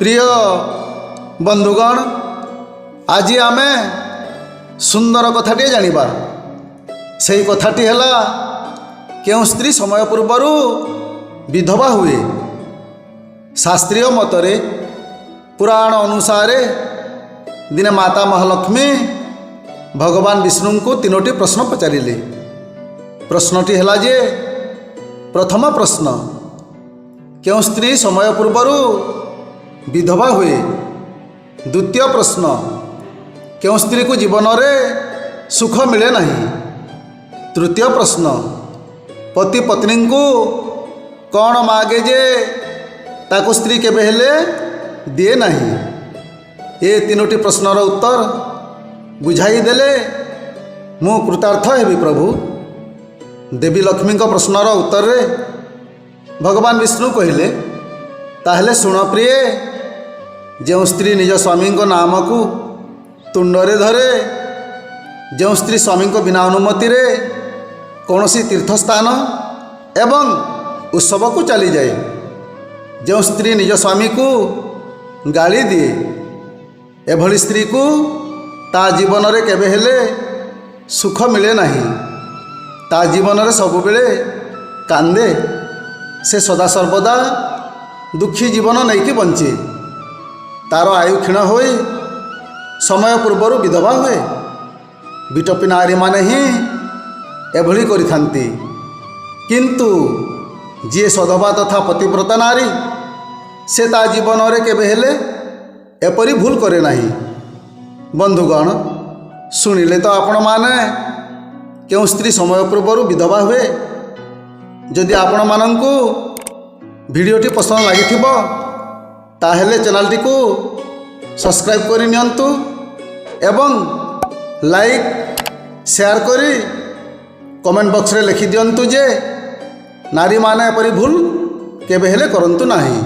प्रिय बंधुगण, आज आम सुंदर कथाटे जानिबा। सही कथाटी है क्यों स्त्री समय पूर्वर विधवा हुए। शास्त्रीय मतरे पुराण अनुसार दिने माता महालक्ष्मी भगवान विष्णु को तीनोटी प्रश्न पचारिले। प्रश्नटी है जे प्रथम प्रश्न, क्यों स्त्री समय पूर्वर विधवा हुए। द्वितीय प्रश्न, क्यों स्त्री को जीवन में सुख मिले नहीं। तृतीय प्रश्न, पति पत्नी को कौन मागे जे ताको स्त्री केबे हेले दिए नहीं। ये तीनोटी प्रश्नर उत्तर बुझाई देले मु कृतार्थ हेबी प्रभु। देवी लक्ष्मी को प्रश्नर उत्तर रे भगवान विष्णु कहले, ताहले शुण प्रिय, जो स्त्री निज स्वामी नाम को तुंडरे धरे, जो स्त्री स्वामी बिना अनुमति रे कौन सी तीर्थस्थान एवं उत्सव को चली जाए, जो स्त्री निज स्वामी को गाली दिए, एभली स्त्री को ता जीवन रे केबे हेले सुख मिले नहीं। ता जीवन रे सब बेले कांदे, से सदा सर्वदा दुखी जीवन नहीं कि बंचे। तार आयु क्षीण हो समय पूर्वर विधवा हुए। विटपी नारी माने ही एभली करिथांती, किंतु जी सधवा तथा पतिव्रता नारी से ता जीवन रे केबे हेले एपरी भूल करे नहीं। बंधुगण, शुणिले तो आपण माने क्यों स्त्री समय पूर्वर विधवा हुए। जदि आपण मानंकु वीडियोटी पसंद लगी ताहेले चैनल को सब्सक्राइब करि नियंतु एवं लाइक शेयर करी कमेंट बॉक्स रे लिखि दियंतु जे नारी माने एपरी भूल केबे हेले करंतु नाही।